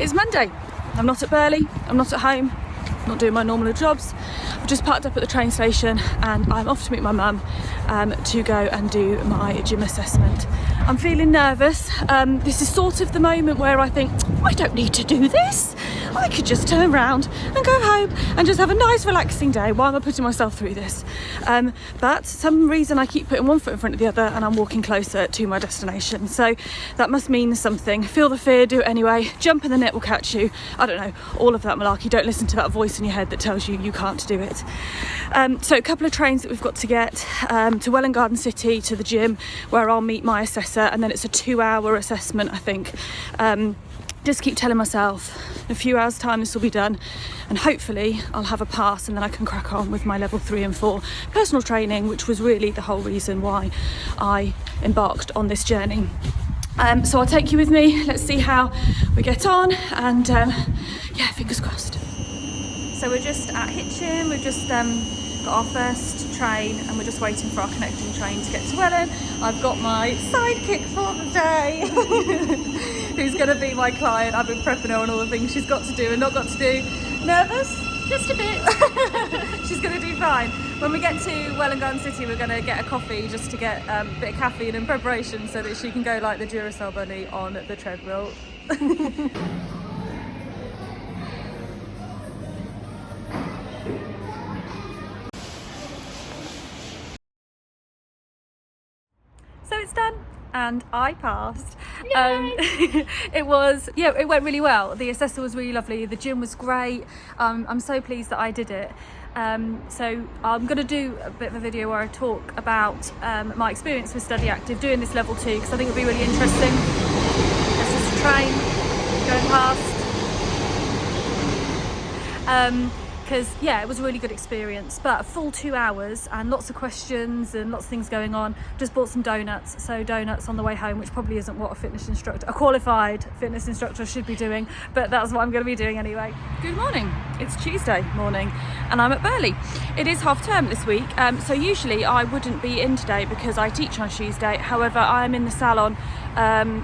It's Monday. I'm not at Burley, I'm not at home, I'm not doing my normal jobs. I've just parked up at the train station and I'm off to meet my mum to go and do my gym assessment. I'm feeling nervous. This is sort of the moment where I think, I don't need to do this. I could just turn around and go home and just have a nice relaxing day. Why am I putting myself through this? But for some reason I keep putting one foot in front of the other and I'm walking closer to my destination. So that must mean something. Feel the fear, do it anyway. Jump and the net will catch you. I don't know, all of that malarkey. Don't listen to that voice in your head that tells you you can't do it. So a couple of trains that we've got to get to Welwyn Garden City, to the gym where I'll meet my assessor, and then it's a 2-hour assessment, I think. Just keep telling myself in a few hours time this will be done, and hopefully I'll have a pass and then I can crack on with my level 3 and 4 personal training, which was really the whole reason why I embarked on this journey. So I'll take you with me. Let's see how we get on, and yeah, fingers crossed. So we're just at Hitchin. We've just got our first train and we're just waiting for our connecting train to get to Welwyn. I've got my sidekick for the day who's going to be my client. I've been prepping her on all the things she's got to do and not got to do. Nervous? Just a bit. She's going to do fine. When we get to Welwyn Garden City, we're going to get a coffee just to get a bit of caffeine in preparation so that she can go like the Duracell bunny on the treadmill. So it's done and I passed. It went really well. The assessor was really lovely. The gym was great. I'm so pleased that I did it. So I'm going to do a bit of a video where I talk about my experience with Study Active doing this level 2, because I think it'll be really interesting. There's just a train going past. Because yeah, it was a really good experience, but a full 2 hours and lots of questions and lots of things going on. Just bought some donuts, so donuts on the way home, which probably isn't what a qualified fitness instructor should be doing, but that's what I'm going to be doing anyway. Good morning, it's Tuesday morning and I'm at Burley. It is half term this week, so usually I wouldn't be in today because I teach on Tuesday. However, I am in the salon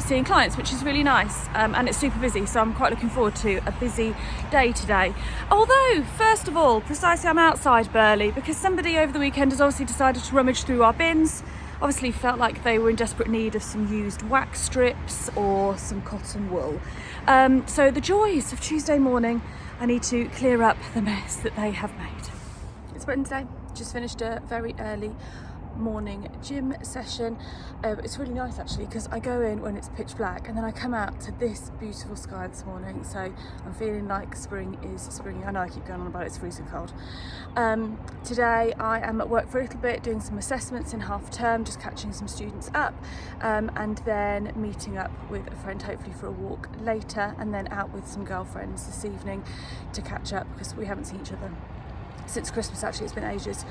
seeing clients, which is really nice, and it's super busy, so I'm quite looking forward to a busy day today. Although, first of all, precisely I'm outside Burley because somebody over the weekend has obviously decided to rummage through our bins. Obviously felt like they were in desperate need of some used wax strips or some cotton wool. So the joys of Tuesday morning, I need to clear up the mess that they have made. It's Wednesday, just finished a very early morning gym session. It's really nice actually because I go in when it's pitch black and then I come out to this beautiful sky this morning, so I'm feeling like spring is springing. I know I keep going on about it, it's freezing cold. Today I am at work for a little bit doing some assessments in half term, just catching some students up, and then meeting up with a friend hopefully for a walk later, and then out with some girlfriends this evening to catch up because we haven't seen each other since Christmas. Actually, it's been ages.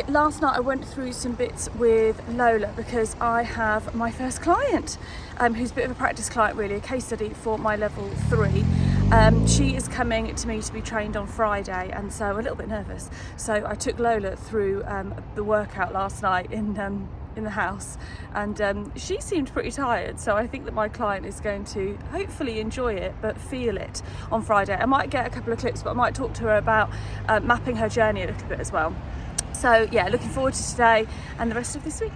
Last night I went through some bits with Lola because I have my first client, who's a bit of a practice client really, a case study for my level 3. She is coming to me to be trained on Friday, and so I'm a little bit nervous. So I took Lola through the workout last night in the house, and she seemed pretty tired, so I think that my client is going to hopefully enjoy it but feel it on Friday. I might get a couple of clips, but I might talk to her about mapping her journey a little bit as well. So yeah, looking forward to today and the rest of this week.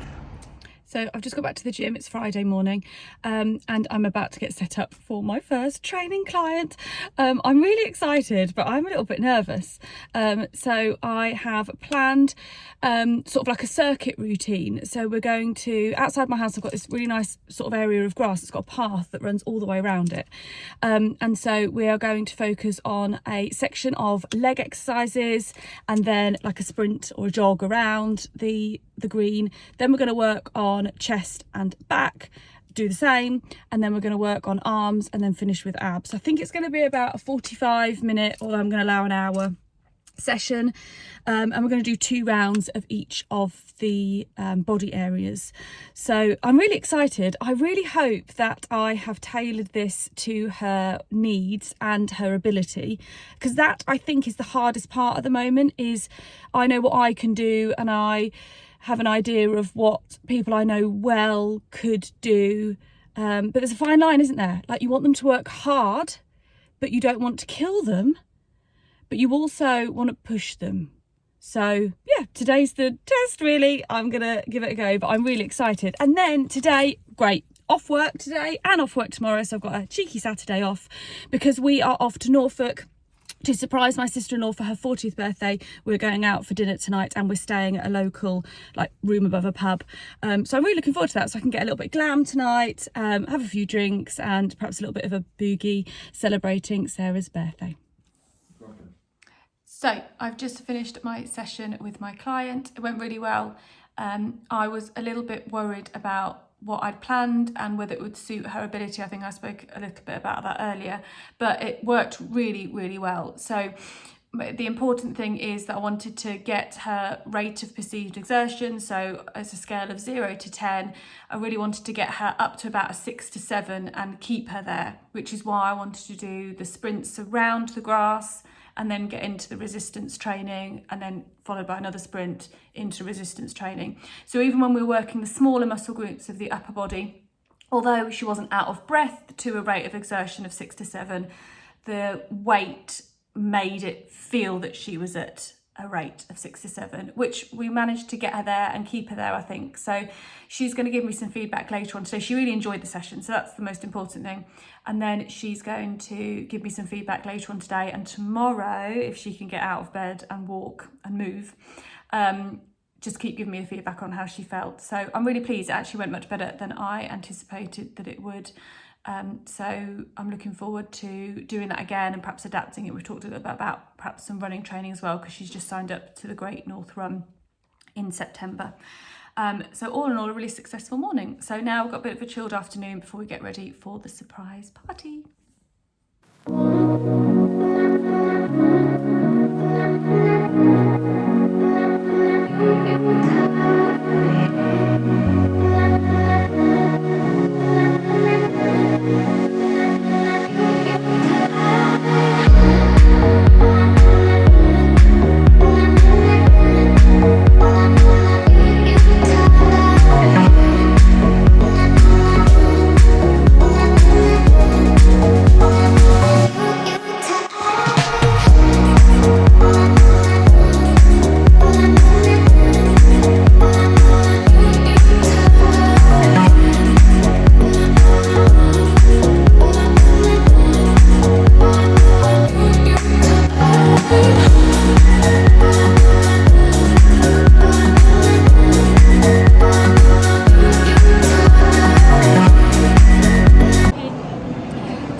So I've just got back to the gym, it's Friday morning, and I'm about to get set up for my first training client. I'm really excited, but I'm a little bit nervous. So I have planned sort of like a circuit routine. So we're going to, outside my house, I've got this really nice sort of area of grass. It's got a path that runs all the way around it. And so we are going to focus on a section of leg exercises and then like a sprint or a jog around the green. Then we're going to work on chest and back, do the same, and then we're going to work on arms and then finish with abs. I think it's going to be about a 45-minute, although I'm going to allow an hour session, and we're going to do 2 rounds of each of the body areas. So I'm really excited. I really hope that I have tailored this to her needs and her ability, because that I think is the hardest part at the moment. Is I know what I can do and I have an idea of what people I know well could do, but there's a fine line, isn't there? Like, you want them to work hard but you don't want to kill them, but you also want to push them. So yeah, today's the test really. I'm gonna give it a go, but I'm really excited. And then today, great, off work today and off work tomorrow, so I've got a cheeky Saturday off because we are off to Norfolk to surprise my sister-in-law for her 40th birthday. We're going out for dinner tonight and we're staying at a local like room above a pub, so I'm really looking forward to that, so I can get a little bit glam tonight, have a few drinks and perhaps a little bit of a boogie celebrating Sarah's birthday. So I've just finished my session with my client. It went really well. I was a little bit worried about what I'd planned and whether it would suit her ability. I think I spoke a little bit about that earlier, but it worked really, really well. So the important thing is that I wanted to get her rate of perceived exertion. So as a scale of 0 to 10, I really wanted to get her up to about a 6 to 7 and keep her there, which is why I wanted to do the sprints around the grass and then get into the resistance training and then followed by another sprint into resistance training. So even when we were working the smaller muscle groups of the upper body, although she wasn't out of breath to a rate of exertion of 6 to 7, the weight made it feel that she was at a rate of 6 to 7, which we managed to get her there and keep her there, I think. So she's going to give me some feedback later on. So she really enjoyed the session, so that's the most important thing. And then she's going to give me some feedback later on today and tomorrow, if she can get out of bed and walk and move, just keep giving me a feedback on how she felt. So I'm really pleased. It actually went much better than I anticipated that it would. So I'm looking forward to doing that again and perhaps adapting it. We've talked a little bit about perhaps some running training as well, because she's just signed up to the Great North Run in September. So all in all, a really successful morning. So now we've got a bit of a chilled afternoon before we get ready for the surprise party.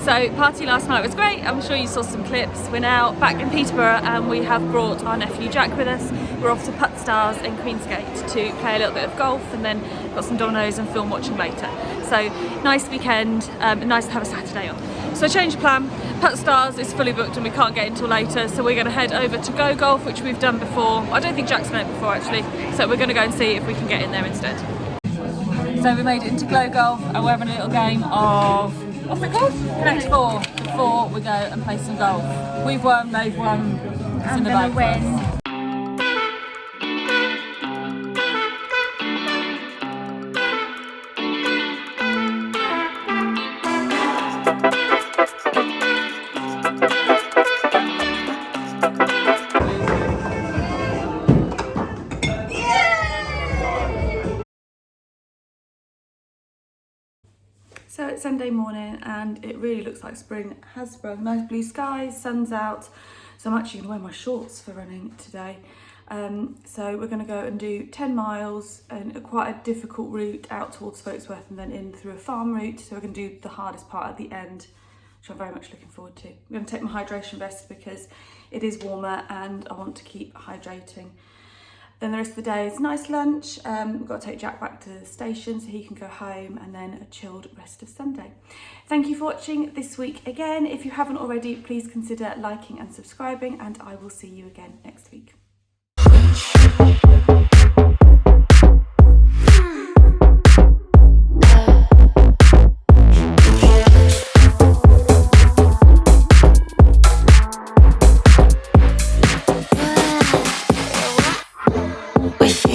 So party last night was great. I'm sure you saw some clips. We're now back in Peterborough and we have brought our nephew Jack with us. We're off to Putt Stars in Queensgate to play a little bit of golf and then got some dominoes and film watching later. So nice weekend, nice to have a Saturday off. So change of plan. Putt Stars is fully booked and we can't get in till later, so we're going to head over to GloGolf, which we've done before. I don't think Jack's done it before actually, so we're going to go and see if we can get in there instead. So we made it into GloGolf and we're having a little game of, what's it called? Connect 4, before we go and play some golf. We've won, they've won. It's in the bag for us. So it's Sunday morning and it really looks like spring has sprung. Nice blue skies, sun's out. So I'm actually going to wear my shorts for running today. So we're going to go and do 10 miles and quite a difficult route out towards Folkesworth and then in through a farm route. So we're going to do the hardest part at the end, which I'm very much looking forward to. I'm going to take my hydration vest because it is warmer and I want to keep hydrating. Then the rest of the day is nice lunch. We've got to take Jack back to the station so he can go home, and then a chilled rest of Sunday. Thank you for watching this week again. If you haven't already, please consider liking and subscribing, and I will see you again next week.